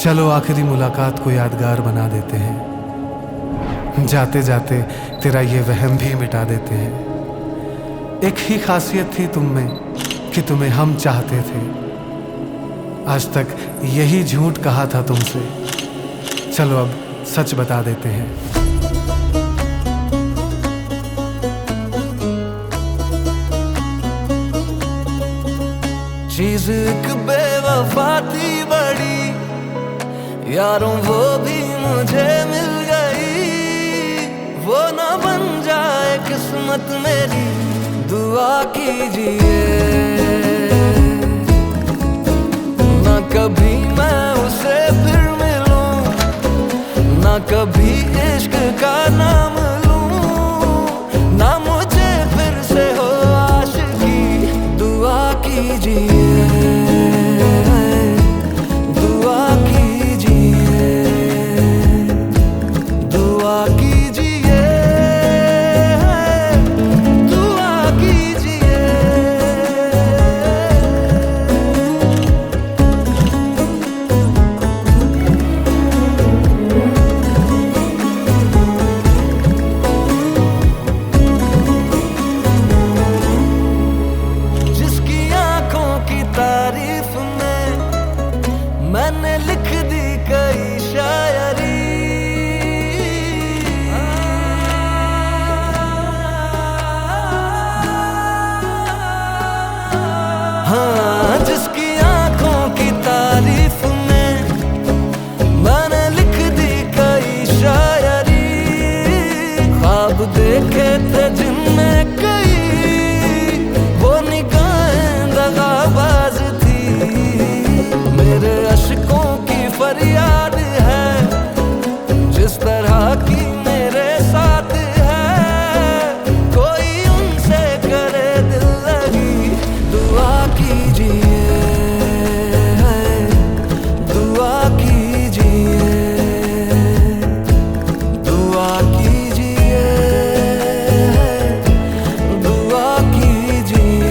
चलो आखिरी मुलाकात को यादगार बना देते हैं, जाते जाते तेरा ये वहम भी मिटा देते हैं। एक ही खासियत थी तुम में कि तुम्हें हम चाहते थे, आज तक यही झूठ कहा था तुमसे, चलो अब सच बता देते हैं। चीज एक बेवफा थी बड़ी, यारों वो भी मुझे मिल गई। वो ना बन जाए किस्मत मेरी, दुआ कीजिए। ना कभी मैं उसे फिर मिलूं, ना कभी इश्क का नाम लूं, ना मुझे फिर से हो आशिकी, दुआ कीजिए। मैंने लिख दी कई शायरी, हाँ जिसकी आंखों की तारीफ में मैंने लिख दी कई शायरी। ख्वाब देखे थे जिनमें कई, वो निगाहें दगाबाज थी। मेरे अशकों की फरियाद है, जिस तरह की मेरे साथ है, कोई उनसे करे दिल लगी, दुआ कीजिए, दुआ कीजिए, दुआ कीजिए, दुआ कीजिए।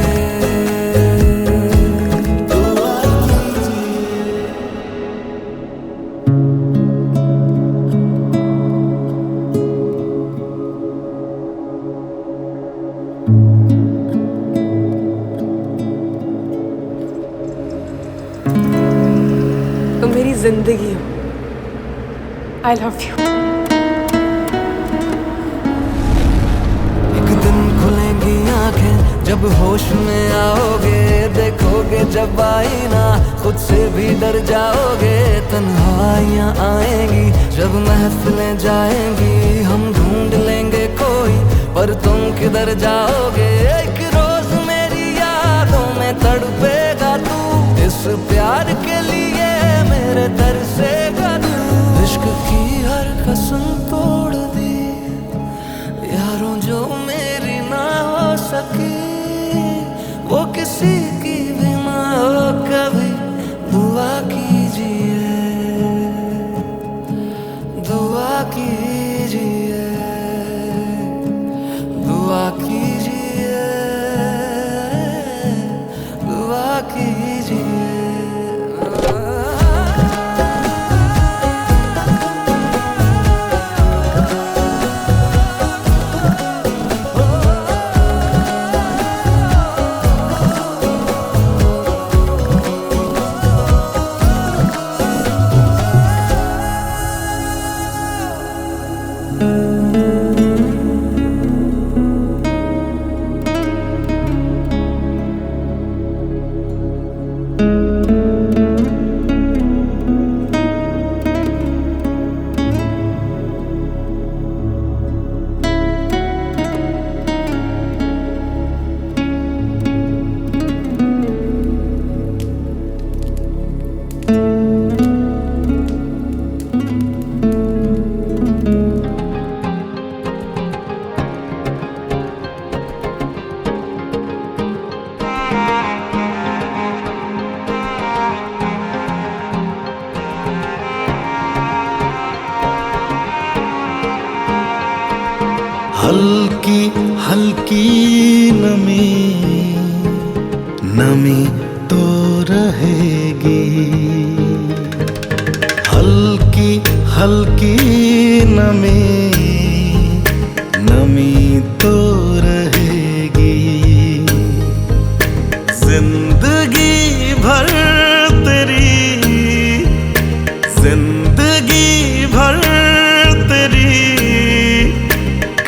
तुम मेरी जिंदगी हो, आई लव यू। एक दिन खुलेंगी आंखें जब होश में आओगे, देखोगे जब आईना खुद से भी डर जाओगे। तन्हाइयां आएंगी जब महफिलें जाएंगी, हम ढूंढ लेंगे कोई, पर तुम किधर जाओगे। एक रोज मेरी यादों में तड़पेगा तू, इस प्यार के लिए मेरे तरसेगा तू। इश्क की हर कसम तोड़ दी यारों, जो मेरी ना हो सकी, वो किसी की भी ना हो कभी, दुआ कीजिए, दुआ कीजिए, दुआ कीजिए, दुआ कीजिए। हल्की हल्की नमी नमी तो रहेगी, हल्की नमी नमी तो रहेगी जिंदगी भर तेरी, जिंदगी भर तेरी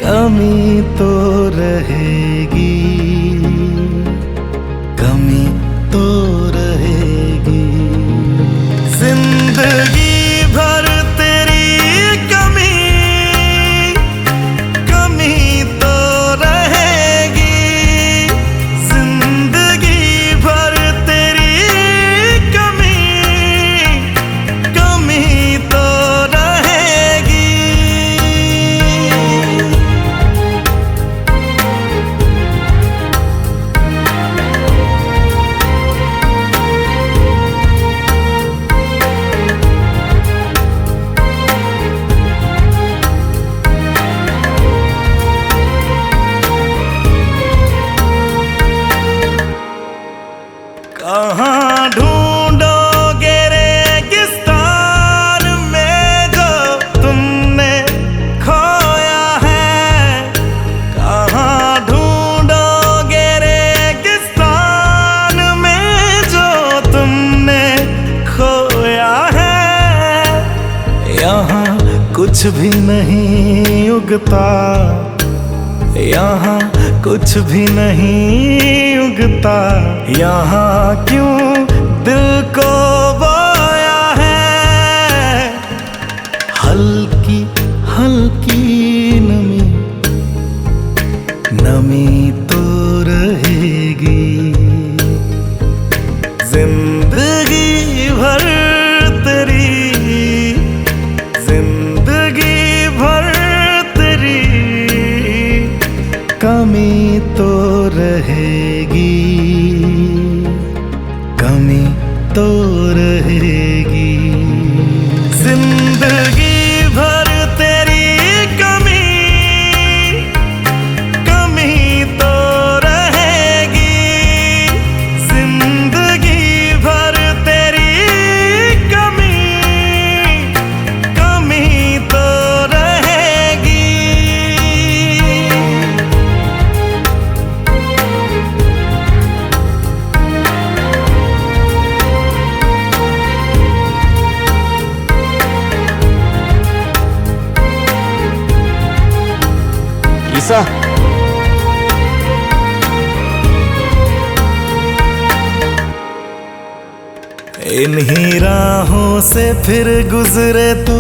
कमी तो रहेगी, कमी तो रहेगी जिंदगी भर तेरी कमी, कमी तो रहेगी जिंदगी भर तेरी कमी, कमी तो रहेगी। कहाँ ढूंढोगे रेगिस्तान में जो तुमने खोया है, कहाँ ढूंढोगे रेगिस्तान में जो तुमने खोया है। यहाँ कुछ भी नहीं उगता, यहाँ कुछ भी नहीं उगता, यहाँ क्यों दिल को बोया है। हल्की हल्की नमी नमी तो रहेगी जिंदगी भर तेरी, जिंदगी भर तेरी कमी तो रहेगी, कमी तो रहेगी जिंदगी भर तेरी कमी, कमी तो रहेगी जिंदगी भर तेरी कमी, कमी तो रहेगी। ईसा इन्हीं राहों से फिर गुजरे तो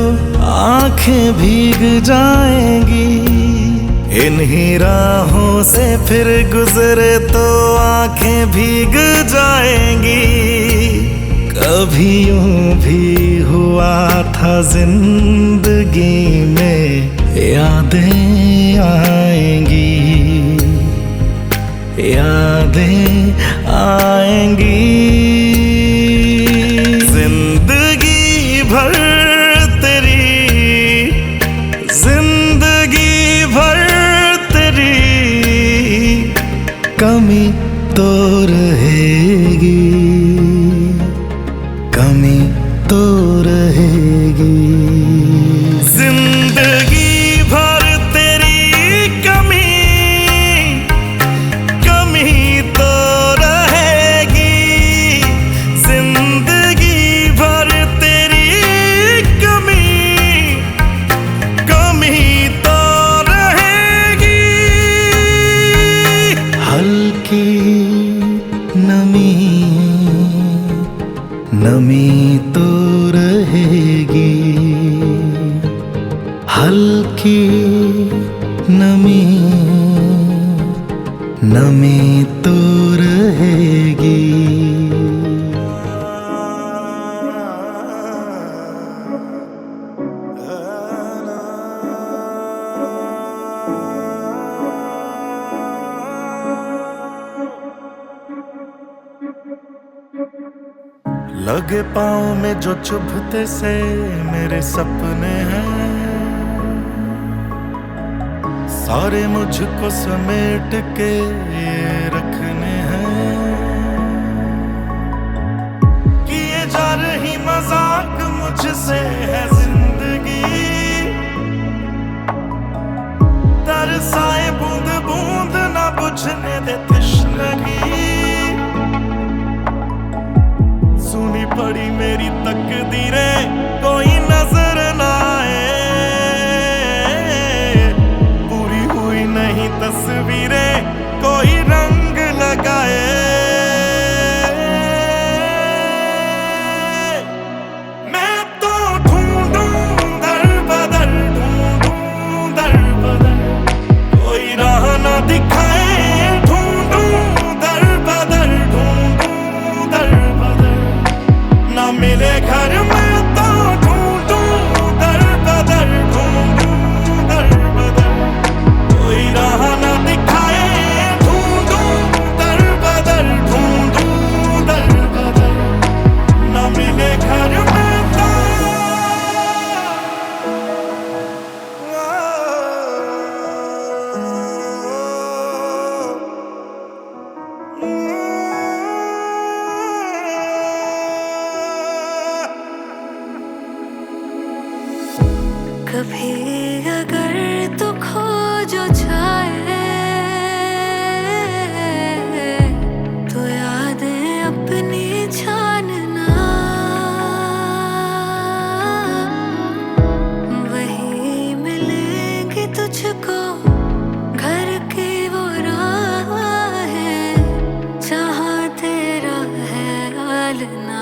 आंखें भीग जाएंगी, इन्हीं राहों से फिर गुजरे तो आंखें भीग जाएंगी। कभी यूं भी हुआ था जिंदगी में यादें आएंगी, यादें आएंगी जिंदगी भर तेरी, जिंदगी भर तेरी कमी तो रहेगी, कमी तो रहेगी जिंदगी भर तेरी कमी, कमी तो रहेगी जिंदगी भर तेरी कमी, कमी तो रहेगी। हल्की नमी नमी तो रहेगी, हल्की नमी नमी तो रहेगी। लगे पाँव में जो चुभते से मेरे सपने हैं, सारे मुझको समेट के ये रखने हैं। किए जा रही मजाक मुझसे है जिंदगी, बरसाए बूंद बूंद ना बुझने दे तश्नगी। सुनी पड़ी मेरी तकदीरें कोई नजर ना आए, पूरी हुई नहीं तस्वीरें कोई रंग लगाए। मैं तो ढूंढूं दर बदर, ढूंढूं दर बदर, कोई राह ना दिखाए। ढूंढूं दर बदर, ढूंढूं दर बदर, ना मिले घर में तो ढूंढूं दर बदर, ढूंढूं दर बदर, कोई राह ना दिखाए। ढूंढूं दर बदर, ढूंढूं दर बदर, ना मिले घर में तो। कभी अगर तू खो जो जाए तो यादें अपनी छानना, वही मिलेंगी तुझको घर की वो राहें जहाँ तेरा है आलना।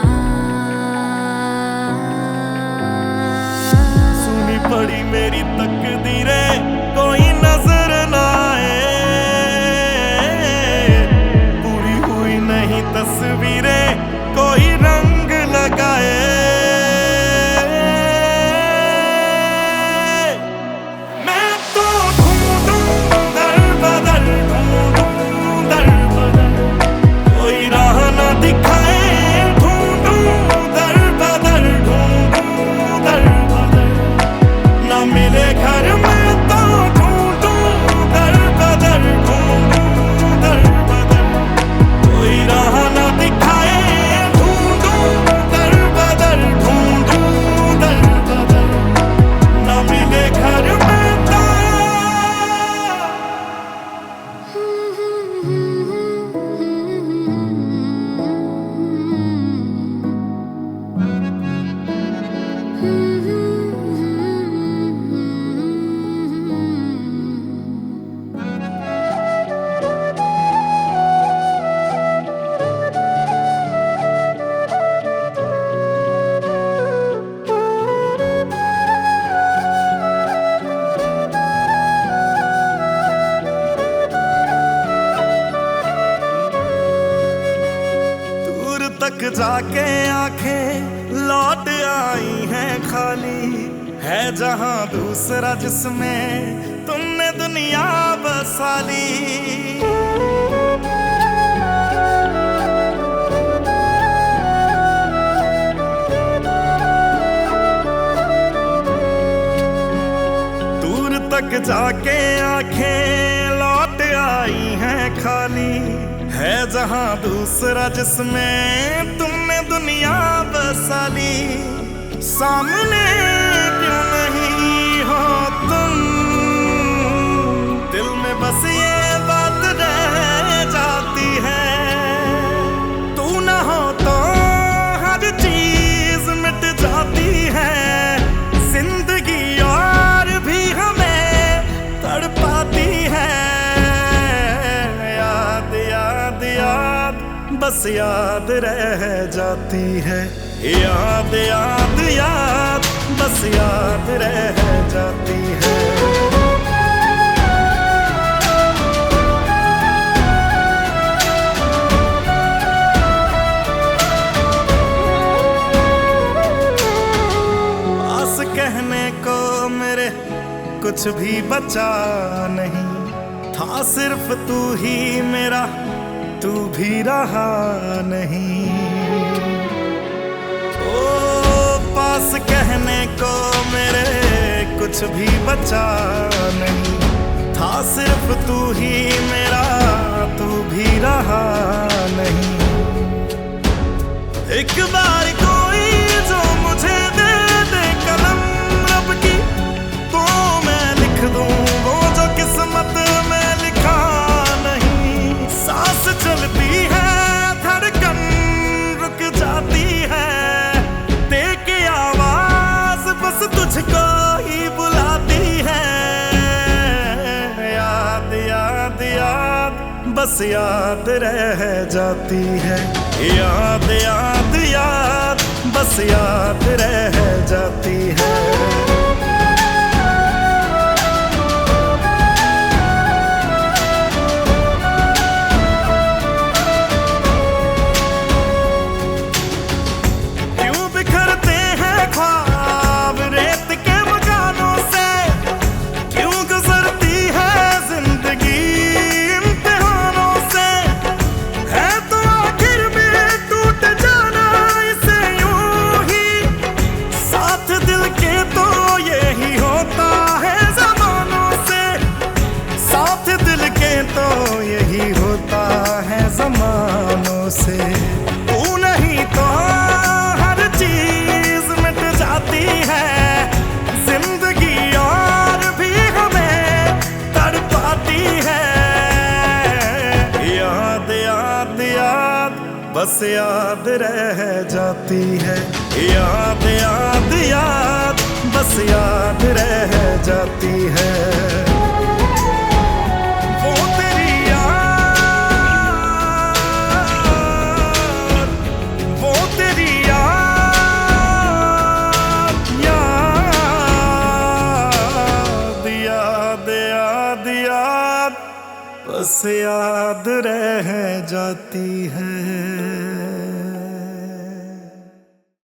पड़ी मेरी तकदीरें कोई नजर ना आए, पूरी हुई नहीं तस्वीरें कोई रंग लगाए। मैं तो ढूंढूं दर बदर, ढूंढूं दर बदर, कोई राह ना दिखाए। ढूंढूं दर बदर, ढूंढूं दर बदर, ना मिले घर में तो ढूंढूं दर बदर, ढूंढूं दर बदर, कोई राह ना दिखाए। ढूंढूं दर बदर, ढूंढूं दर बदर, ना मिले घर में तो। तक जाके आंखें लौट आई हैं खाली, है जहां दूसरा जिसमें तुमने दुनिया बसा ली। दूर तक जाके आंखें लौट आई हैं खाली, है जहां दूसरा जिसमें तुमने दुनिया बसा ली। सामने क्यों नहीं हो तुम, दिल में बस ये बात रह जाती है। तू ना हो तो हर चीज मिट जाती है, जिंदगी और भी हमें तड़पाती है। बस याद रह जाती है, याद याद याद बस याद रह जाती है। पास कहने को मेरे कुछ भी बचा नहीं था, सिर्फ तू ही मेरा, तू भी रहा नहीं। ओ पास कहने को मेरे कुछ भी बचा नहीं था, सिर्फ तू ही मेरा, तू भी रहा नहीं। एक बार कोई जो मुझे दे दे कलम रब की, तो मैं लिख दूं वो जो किस्मत बस याद रह जाती है। याद याद याद बस याद रह जाती है। तो यही होता है ज़मानों से। तू नहीं तो हर चीज मिट जाती है। जिंदगी और भी हमें तड़पाती है। याद याद याद बस याद रह जाती है। याद याद याद बस याद रह जाती है। बस याद रह जाती है।